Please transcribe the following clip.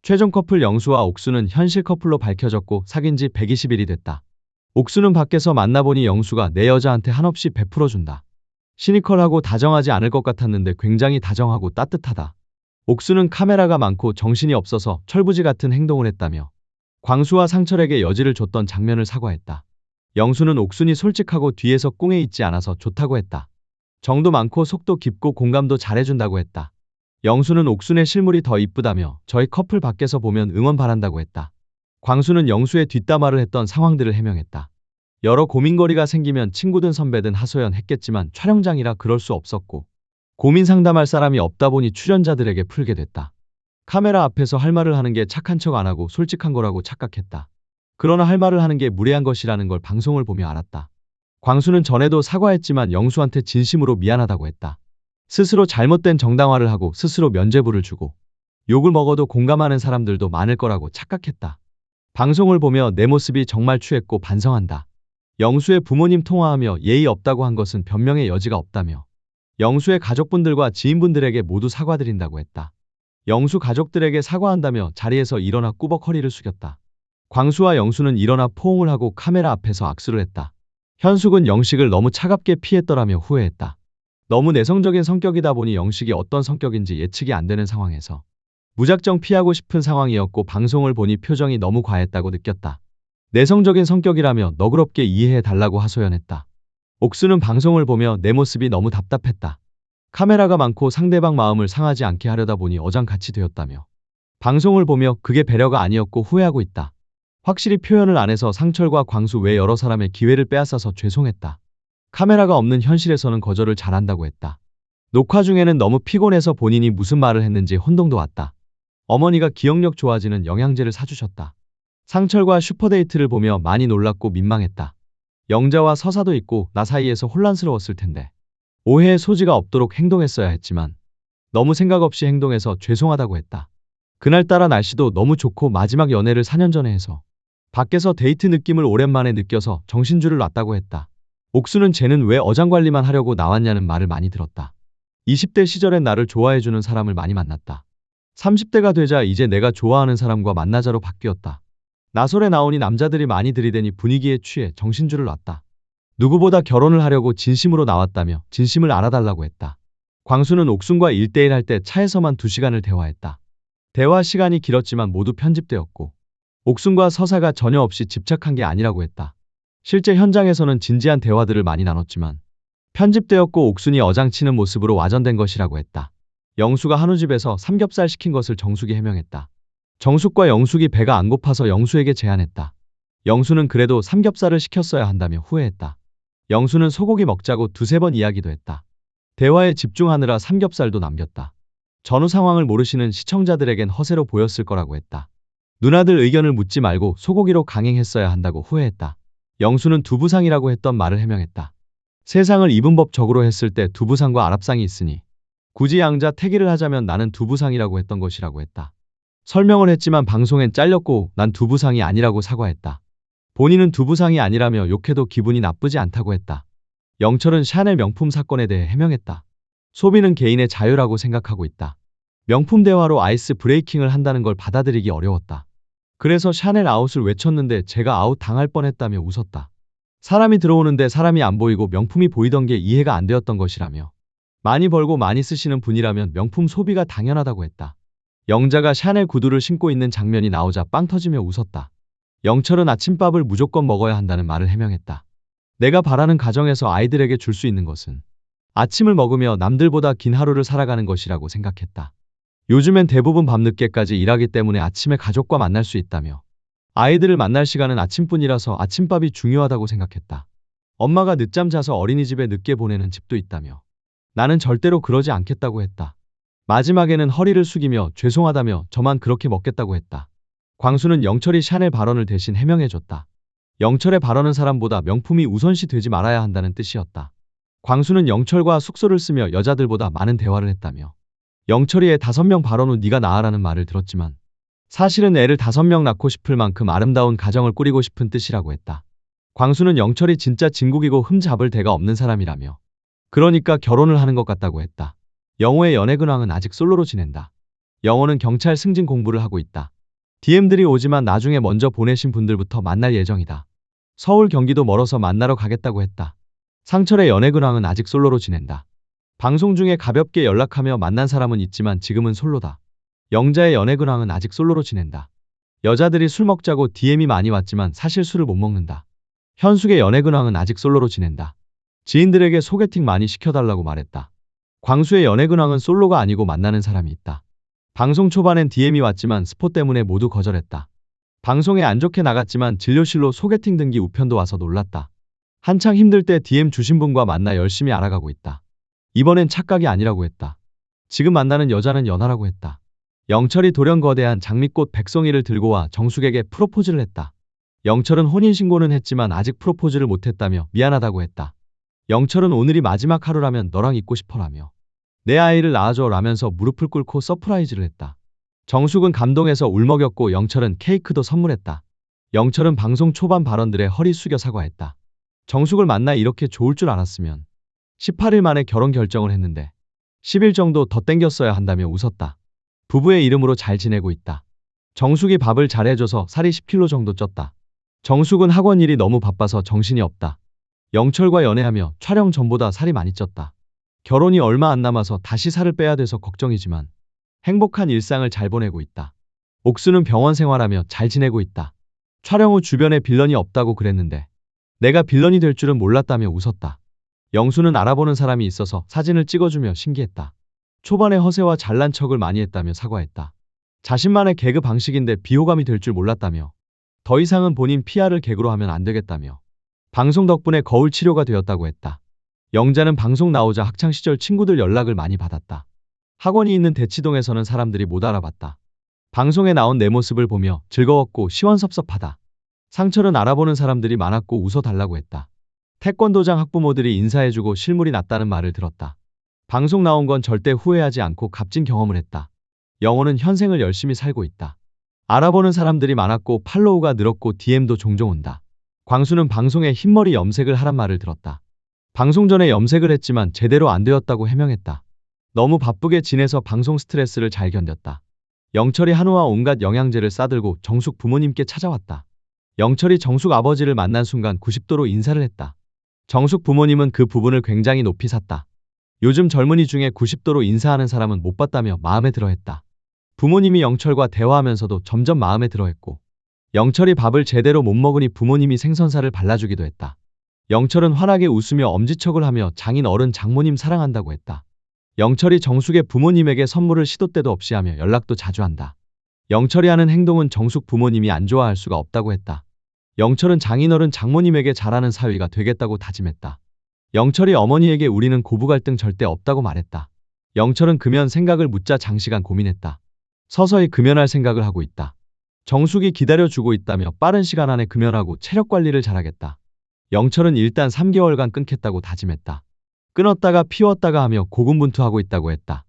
최종 커플 영수와 옥수는 현실 커플로 밝혀졌고 사귄 지 120일이 됐다. 옥수는 밖에서 만나보니 영수가 내 여자한테 한없이 베풀어준다. 시니컬하고 다정하지 않을 것 같았는데 굉장히 다정하고 따뜻하다. 옥수는 카메라가 많고 정신이 없어서 철부지 같은 행동을 했다며 광수와 상철에게 여지를 줬던 장면을 사과했다. 영수는 옥순이 솔직하고 뒤에서 꿍에 있지 않아서 좋다고 했다. 정도 많고 속도 깊고 공감도 잘해준다고 했다. 영수는 옥순의 실물이 더 이쁘다며 저희 커플 밖에서 보면 응원 바란다고 했다. 광수는 영수의 뒷담화를 했던 상황들을 해명했다. 여러 고민거리가 생기면 친구든 선배든 하소연 했겠지만 촬영장이라 그럴 수 없었고 고민 상담할 사람이 없다 보니 출연자들에게 풀게 됐다. 카메라 앞에서 할 말을 하는 게 착한 척 안 하고 솔직한 거라고 착각했다. 그러나 할 말을 하는 게 무례한 것이라는 걸 방송을 보며 알았다. 광수는 전에도 사과했지만 영수한테 진심으로 미안하다고 했다. 스스로 잘못된 정당화를 하고 스스로 면죄부를 주고 욕을 먹어도 공감하는 사람들도 많을 거라고 착각했다. 방송을 보며 내 모습이 정말 추했고 반성한다. 영수의 부모님 통화하며 예의 없다고 한 것은 변명의 여지가 없다며 영수의 가족분들과 지인분들에게 모두 사과드린다고 했다. 영수 가족들에게 사과한다며 자리에서 일어나 꾸벅 허리를 숙였다. 광수와 영수는 일어나 포옹을 하고 카메라 앞에서 악수를 했다. 현숙은 영식을 너무 차갑게 피했더라며 후회했다. 너무 내성적인 성격이다 보니 영식이 어떤 성격인지 예측이 안 되는 상황에서 무작정 피하고 싶은 상황이었고 방송을 보니 표정이 너무 과했다고 느꼈다. 내성적인 성격이라며 너그럽게 이해해 달라고 하소연했다. 옥수는 방송을 보며 내 모습이 너무 답답했다. 카메라가 많고 상대방 마음을 상하지 않게 하려다 보니 어장같이 되었다며 방송을 보며 그게 배려가 아니었고 후회하고 있다. 확실히 표현을 안 해서 상철과 광수 외 여러 사람의 기회를 빼앗아서 죄송했다. 카메라가 없는 현실에서는 거절을 잘한다고 했다. 녹화 중에는 너무 피곤해서 본인이 무슨 말을 했는지 혼동도 왔다. 어머니가 기억력 좋아지는 영양제를 사주셨다. 상철과 슈퍼데이트를 보며 많이 놀랐고 민망했다. 영자와 서사도 있고 나 사이에서 혼란스러웠을 텐데 오해의 소지가 없도록 행동했어야 했지만 너무 생각 없이 행동해서 죄송하다고 했다. 그날따라 날씨도 너무 좋고 마지막 연애를 4년 전에 해서 밖에서 데이트 느낌을 오랜만에 느껴서 정신줄을 놨다고 했다. 옥수는 쟤는 왜 어장관리만 하려고 나왔냐는 말을 많이 들었다. 20대 시절엔 나를 좋아해주는 사람을 많이 만났다. 30대가 되자 이제 내가 좋아하는 사람과 만나자로 바뀌었다. 나솔에 나오니 남자들이 많이 들이대니 분위기에 취해 정신줄을 놨다. 누구보다 결혼을 하려고 진심으로 나왔다며 진심을 알아달라고 했다. 광수는 옥순과 1대1 할 때 차에서만 2시간을 대화했다. 대화 시간이 길었지만 모두 편집되었고 옥순과 서사가 전혀 없이 집착한 게 아니라고 했다. 실제 현장에서는 진지한 대화들을 많이 나눴지만 편집되었고 옥순이 어장치는 모습으로 와전된 것이라고 했다. 영수가 한우집에서 삼겹살 시킨 것을 정숙이 해명했다. 정숙과 영숙이 배가 안 고파서 영수에게 제안했다. 영수는 그래도 삼겹살을 시켰어야 한다며 후회했다. 영수는 소고기 먹자고 2~3번 이야기도 했다. 대화에 집중하느라 삼겹살도 남겼다. 전후 상황을 모르시는 시청자들에겐 허세로 보였을 거라고 했다. 누나들 의견을 묻지 말고 소고기로 강행했어야 한다고 후회했다. 영수는 두부상이라고 했던 말을 해명했다. 세상을 이분법적으로 했을 때 두부상과 아랍상이 있으니 굳이 양자 태기를 하자면 나는 두부상이라고 했던 것이라고 했다. 설명을 했지만 방송엔 잘렸고 난 두부상이 아니라고 사과했다. 본인은 두부상이 아니라며 욕해도 기분이 나쁘지 않다고 했다. 영철은 샤넬 명품 사건에 대해 해명했다. 소비는 개인의 자유라고 생각하고 있다. 명품 대화로 아이스 브레이킹을 한다는 걸 받아들이기 어려웠다. 그래서 샤넬 아웃을 외쳤는데 제가 아웃 당할 뻔했다며 웃었다. 사람이 들어오는데 사람이 안 보이고 명품이 보이던 게 이해가 안 되었던 것이라며 많이 벌고 많이 쓰시는 분이라면 명품 소비가 당연하다고 했다. 영자가 샤넬 구두를 신고 있는 장면이 나오자 빵 터지며 웃었다. 영철은 아침밥을 무조건 먹어야 한다는 말을 해명했다. 내가 바라는 가정에서 아이들에게 줄 수 있는 것은 아침을 먹으며 남들보다 긴 하루를 살아가는 것이라고 생각했다. 요즘엔 대부분 밤늦게까지 일하기 때문에 아침에 가족과 만날 수 있다며 아이들을 만날 시간은 아침뿐이라서 아침밥이 중요하다고 생각했다. 엄마가 늦잠 자서 어린이집에 늦게 보내는 집도 있다며 나는 절대로 그러지 않겠다고 했다. 마지막에는 허리를 숙이며 죄송하다며 저만 그렇게 먹겠다고 했다. 광수는 영철이 샤넬 발언을 대신 해명해줬다. 영철의 발언은 사람보다 명품이 우선시 되지 말아야 한다는 뜻이었다. 광수는 영철과 숙소를 쓰며 여자들보다 많은 대화를 했다며 영철이 애 5명 발언 후 네가 낳아라는 말을 들었지만 사실은 애를 5명 낳고 싶을 만큼 아름다운 가정을 꾸리고 싶은 뜻이라고 했다. 광수는 영철이 진짜 진국이고 흠잡을 데가 없는 사람이라며 그러니까 결혼을 하는 것 같다고 했다. 영호의 연애 근황은 아직 솔로로 지낸다. 영호는 경찰 승진 공부를 하고 있다. DM들이 오지만 나중에 먼저 보내신 분들부터 만날 예정이다. 서울 경기도 멀어서 만나러 가겠다고 했다. 상철의 연애 근황은 아직 솔로로 지낸다. 방송 중에 가볍게 연락하며 만난 사람은 있지만 지금은 솔로다. 영자의 연애 근황은 아직 솔로로 지낸다. 여자들이 술 먹자고 DM이 많이 왔지만 사실 술을 못 먹는다. 현숙의 연애 근황은 아직 솔로로 지낸다. 지인들에게 소개팅 많이 시켜달라고 말했다. 광수의 연애 근황은 솔로가 아니고 만나는 사람이 있다. 방송 초반엔 DM이 왔지만 스포 때문에 모두 거절했다. 방송에 안 좋게 나갔지만 진료실로 소개팅 등기 우편도 와서 놀랐다. 한창 힘들 때 DM 주신 분과 만나 열심히 알아가고 있다. 이번엔 착각이 아니라고 했다. 지금 만나는 여자는 연하라고 했다. 영철이 돌연 거대한 장미꽃 백송이를 들고 와 정숙에게 프로포즈를 했다. 영철은 혼인신고는 했지만 아직 프로포즈를 못했다며 미안하다고 했다. 영철은 오늘이 마지막 하루라면 너랑 있고 싶어라며 내 아이를 낳아줘 라면서 무릎을 꿇고 서프라이즈를 했다. 정숙은 감동해서 울먹였고 영철은 케이크도 선물했다. 영철은 방송 초반 발언들에 허리 숙여 사과했다. 정숙을 만나 이렇게 좋을 줄 알았으면 18일 만에 결혼 결정을 했는데 10일 정도 더 땡겼어야 한다며 웃었다. 부부의 이름으로 잘 지내고 있다. 정숙이 밥을 잘해줘서 살이 10kg 정도 쪘다. 정숙은 학원 일이 너무 바빠서 정신이 없다. 영철과 연애하며 촬영 전보다 살이 많이 쪘다. 결혼이 얼마 안 남아서 다시 살을 빼야 돼서 걱정이지만 행복한 일상을 잘 보내고 있다. 옥수는 병원 생활하며 잘 지내고 있다. 촬영 후 주변에 빌런이 없다고 그랬는데 내가 빌런이 될 줄은 몰랐다며 웃었다. 영수는 알아보는 사람이 있어서 사진을 찍어주며 신기했다. 초반에 허세와 잘난 척을 많이 했다며 사과했다. 자신만의 개그 방식인데 비호감이 될 줄 몰랐다며 더 이상은 본인 PR을 개그로 하면 안 되겠다며 방송 덕분에 거울 치료가 되었다고 했다. 영자는 방송 나오자 학창시절 친구들 연락을 많이 받았다. 학원이 있는 대치동에서는 사람들이 못 알아봤다. 방송에 나온 내 모습을 보며 즐거웠고 시원섭섭하다. 상철은 알아보는 사람들이 많았고 웃어달라고 했다. 태권도장 학부모들이 인사해주고 실물이 낫다는 말을 들었다. 방송 나온 건 절대 후회하지 않고 값진 경험을 했다. 영호는 현생을 열심히 살고 있다. 알아보는 사람들이 많았고 팔로우가 늘었고 DM도 종종 온다. 광수는 방송에 흰머리 염색을 하란 말을 들었다. 방송 전에 염색을 했지만 제대로 안 되었다고 해명했다. 너무 바쁘게 지내서 방송 스트레스를 잘 견뎠다. 영철이 한우와 온갖 영양제를 싸들고 정숙 부모님께 찾아왔다. 영철이 정숙 아버지를 만난 순간 90도로 인사를 했다. 정숙 부모님은 그 부분을 굉장히 높이 샀다. 요즘 젊은이 중에 90도로 인사하는 사람은 못 봤다며 마음에 들어했다. 부모님이 영철과 대화하면서도 점점 마음에 들어했고 영철이 밥을 제대로 못 먹으니 부모님이 생선살을 발라주기도 했다. 영철은 환하게 웃으며 엄지척을 하며 장인 어른 장모님 사랑한다고 했다. 영철이 정숙의 부모님에게 선물을 시도 때도 없이 하며 연락도 자주 한다. 영철이 하는 행동은 정숙 부모님이 안 좋아할 수가 없다고 했다. 영철은 장인어른 장모님에게 잘하는 사위가 되겠다고 다짐했다. 영철이 어머니에게 우리는 고부 갈등 절대 없다고 말했다. 영철은 금연 생각을 묻자 장시간 고민했다. 서서히 금연할 생각을 하고 있다. 정숙이 기다려주고 있다며 빠른 시간 안에 금연하고 체력 관리를 잘하겠다. 영철은 일단 3개월간 끊겠다고 다짐했다. 끊었다가 피웠다가 하며 고군분투하고 있다고 했다.